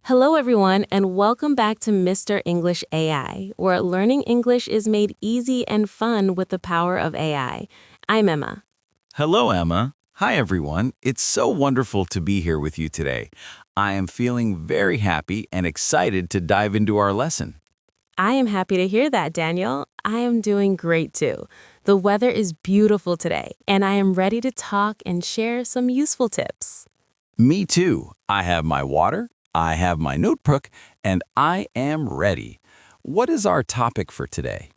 Hello, everyone, and welcome back to Mr. English AI, where learning English is made easy and fun with the power of AI. I'm Emma. Hello, Emma. Hi, everyone. It's so wonderful to be here with you today. I am feeling very happy and excited to dive into our lesson. I am happy to hear that, Daniel. I am doing great too. The weather is beautiful today, and I am ready to talk and share some useful tips. Me too. I have my water, I have my notebook, and I am ready. What is our topic for today?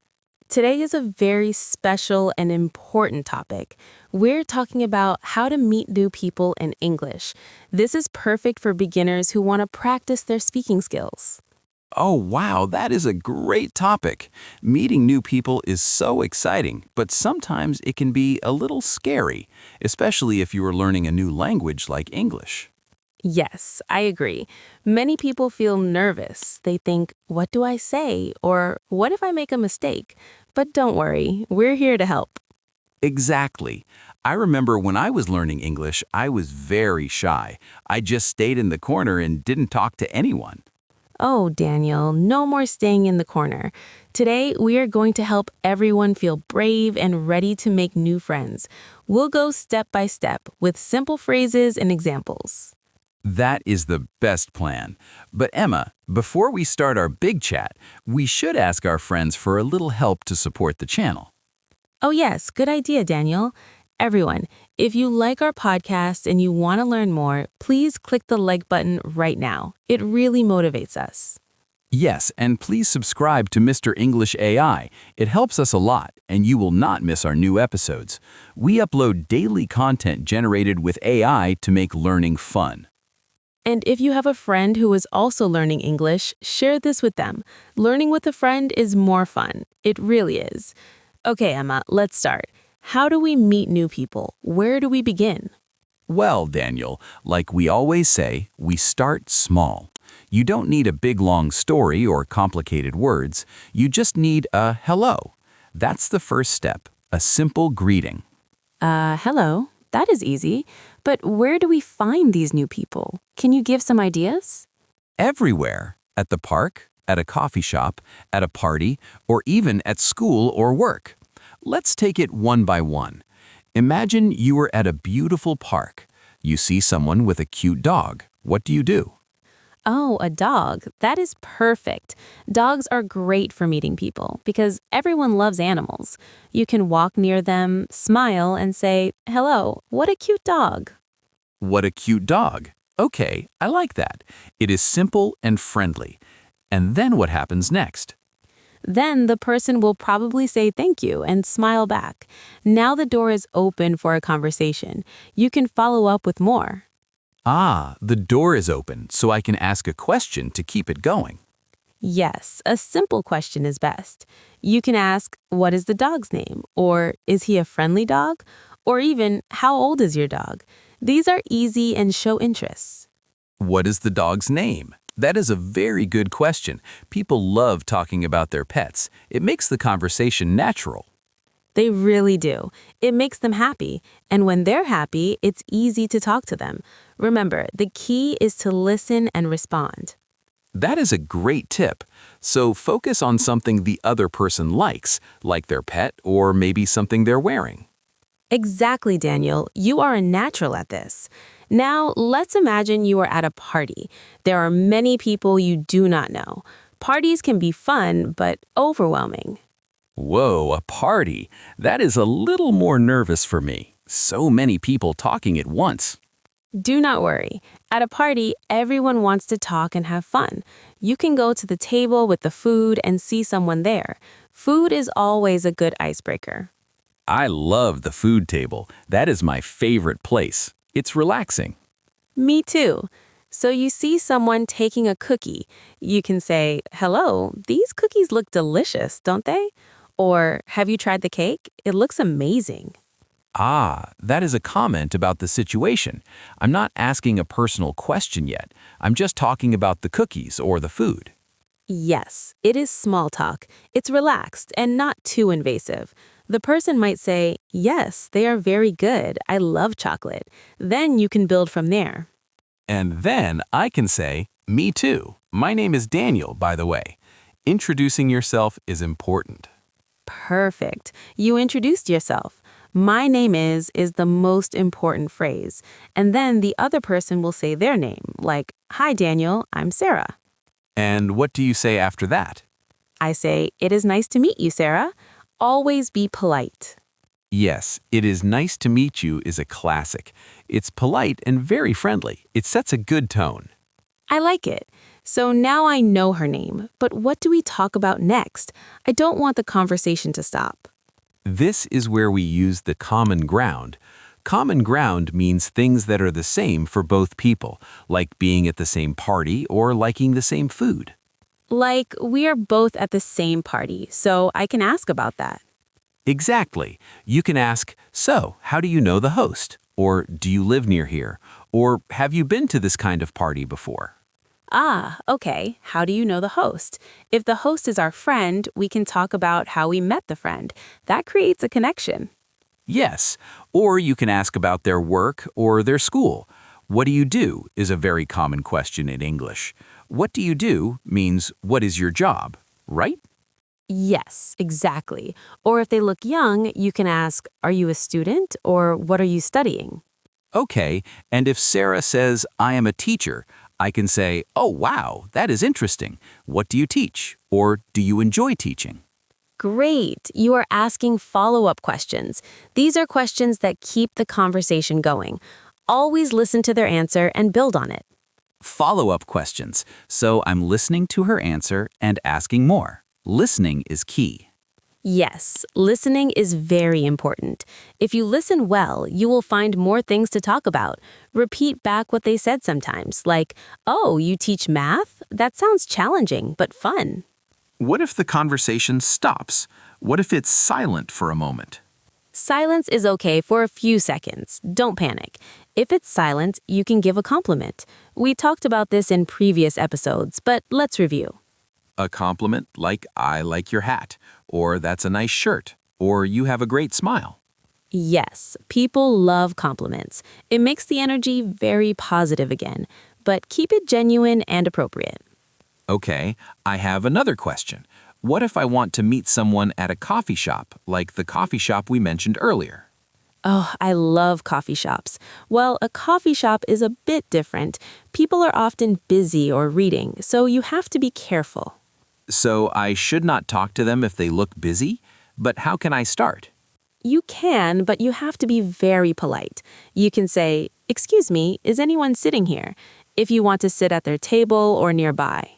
Today is a very special and important topic. We're talking about how to meet new people in English. This is perfect for beginners who want to practice their speaking skills. Oh, wow, that is a great topic. Meeting new people is so exciting, but sometimes it can be a little scary, especially if you are learning a new language like English. Yes, I agree. Many people feel nervous. They think, what do I say? Or what if I make a mistake? But don't worry, we're here to help. Exactly. I remember when I was learning English, I was very shy. I just stayed in the corner and didn't talk to anyone. Oh, Daniel, no more staying in the corner. Today, we are going to help everyone feel brave and ready to make new friends. We'll go step by step with simple phrases and examples. That is the best plan. But Emma, before we start our big chat, we should ask our friends for a little help to support the channel. Oh, yes, good idea, Daniel. Everyone, if you like our podcast and you want to learn more, please click the like button right now. It really motivates us. Yes, and please subscribe to Mr. English AI. It helps us a lot, and you will not miss our new episodes. We upload daily content generated with AI to make learning fun. And if you have a friend who is also learning English, share this with them. Learning with a friend is more fun. It really is. Okay, Emma, let's start. How do we meet new people? Where do we begin? Well, Daniel, like we always say, we start small. You don't need a big long story or complicated words. You just need a hello. That's the first step, a simple greeting. Hello. That is easy. But where do we find these new people? Can you give some ideas? Everywhere, at the park, at a coffee shop, at a party, or even at school or work. Let's take it one by one. Imagine you are at a beautiful park. You see someone with a cute dog. What do you do? Oh, a dog. That is perfect. Dogs are great for meeting people because everyone loves animals. You can walk near them, smile, and say, hello, what a cute dog. What a cute dog. Okay, I like that. It is simple and friendly. And then what happens next? Then the person will probably say thank you and smile back. Now the door is open for a conversation. You can follow up with more. Ah, the door is open, so I can ask a question to keep it going. Yes, a simple question is best. You can ask, what is the dog's name? Or is he a friendly dog? Or even, how old is your dog? These are easy and show interest. What is the dog's name? That is a very good question. People love talking about their pets. It makes the conversation natural. They really do. It makes them happy. And when they're happy, it's easy to talk to them. Remember, the key is to listen and respond. That is a great tip. So focus on something the other person likes, like their pet or maybe something they're wearing. Exactly, Daniel. You are a natural at this. Now, let's imagine you are at a party. There are many people you do not know. Parties can be fun, but overwhelming. Whoa, a party. That is a little more nervous for me. So many people talking at once. Do not worry. At a party, everyone wants to talk and have fun. You can go to the table with the food and see someone there. Food is always a good icebreaker. I love the food table. That is my favorite place. It's relaxing. Me too. So you see someone taking a cookie. You can say, hello, these cookies look delicious, don't they? Or, have you tried the cake? It looks amazing. Ah, that is a comment about the situation. I'm not asking a personal question yet. I'm just talking about the cookies or the food. Yes, it is small talk. It's relaxed and not too invasive. The person might say, yes, they are very good. I love chocolate. Then you can build from there. And then I can say, Me too. My name is Daniel, by the way. Introducing yourself is important. Perfect. You introduced yourself. My name is the most important phrase. And then the other person will say their name, like, Hi, Daniel, I'm Sarah. And what do you say after that? I say, It is nice to meet you, Sarah. Always be polite. Yes, it is nice to meet you is a classic. It's polite and very friendly. It sets a good tone. I like it. So now I know her name, but what do we talk about next? I don't want the conversation to stop. This is where we use the common ground. Common ground means things that are the same for both people, like being at the same party or liking the same food. Like, we are both at the same party, so I can ask about that. Exactly. You can ask, so, how do you know the host? Or do you live near here? Or have you been to this kind of party before? Ah, okay. How do you know the host? If the host is our friend, we can talk about how we met the friend. That creates a connection. Yes. Or you can ask about their work or their school. What do you do is a very common question in English. What do you do means what is your job, right? Yes, exactly. Or if they look young, you can ask, Are you a student? Or what are you studying? Okay, and if Sarah says, I am a teacher, I can say, oh wow, that is interesting. What do you teach? Or do you enjoy teaching? Great. You are asking follow-up questions. These are questions that keep the conversation going. Always listen to their answer and build on it. Follow-up questions. So I'm listening to her answer and asking more. Listening is key. Yes, listening is very important. If you listen well, you will find more things to talk about. Repeat back what they said sometimes, like, Oh, you teach math? That sounds challenging, but fun. What if the conversation stops? What if it's silent for a moment? Silence is okay for a few seconds. Don't panic. If it's silent, you can give a compliment. We talked about this in previous episodes, but let's review. A compliment like, I like your hat, or that's a nice shirt, or you have a great smile. Yes, people love compliments. It makes the energy very positive again, but keep it genuine and appropriate. Okay, I have another question. What if I want to meet someone at a coffee shop, like the coffee shop we mentioned earlier? Oh, I love coffee shops. Well, a coffee shop is a bit different. People are often busy or reading, so you have to be careful. So I should not talk to them if they look busy? But how can I start? You can, but you have to be very polite. You can say, Excuse me, is anyone sitting here? If you want to sit at their table or nearby.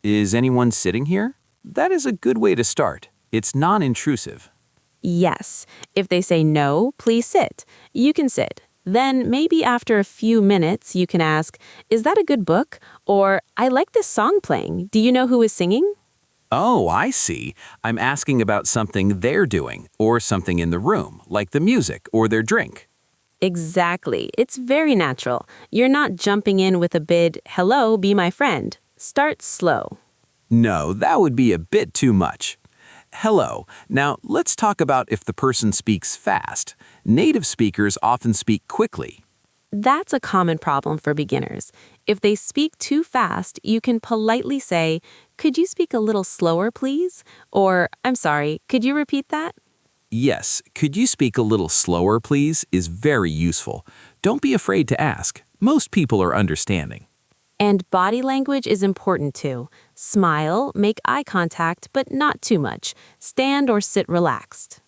Is anyone sitting here? That is a good way to start. It's non-intrusive. Yes. If they say no, please sit. You can sit. Then maybe after a few minutes, you can ask, Is that a good book? Or, I like this song playing. Do you know who is singing? Oh, I see. I'm asking about something they're doing, or something in the room, like the music or their drink. Exactly. It's very natural. You're not jumping in with a bid, Hello, be my friend. Start slow. No, that would be a bit too much. Hello. Now, let's talk about if the person speaks fast. Native speakers often speak quickly. That's a common problem for beginners. If they speak too fast, you can politely say, Could you speak a little slower, please? Or, I'm sorry, could you repeat that? Yes, could you speak a little slower, please, is very useful. Don't be afraid to ask. Most people are understanding. And body language is important too. Smile, make eye contact, but not too much. Stand or sit relaxed.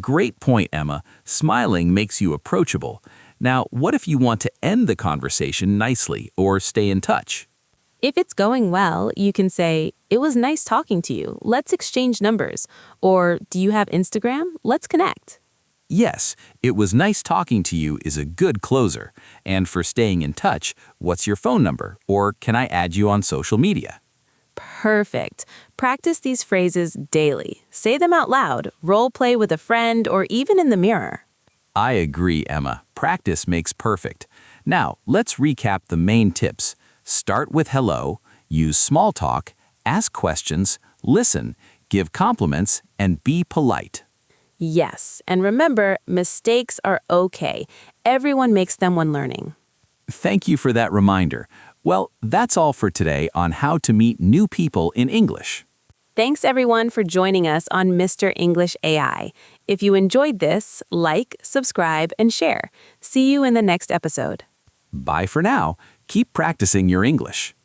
Great point, Emma. Smiling makes you approachable. Now, what if you want to end the conversation nicely or stay in touch? If it's going well, you can say, It was nice talking to you. Let's exchange numbers. Or, Do you have Instagram? Let's connect. Yes, it was nice talking to you is a good closer. And for staying in touch, what's your phone number? Or can I add you on social media? Perfect. Practice these phrases daily. Say them out loud, role play with a friend, or even in the mirror. I agree, Emma. Practice makes perfect. Now, let's recap the main tips. Start with hello, use small talk, ask questions, listen, give compliments, and be polite. Yes, and remember, mistakes are okay. Everyone makes them when learning. Thank you for that reminder. Well, that's all for today on how to meet new people in English. Thanks everyone for joining us on Mr. English AI. If you enjoyed this, like, subscribe, and share. See you in the next episode. Bye for now. Keep practicing your English.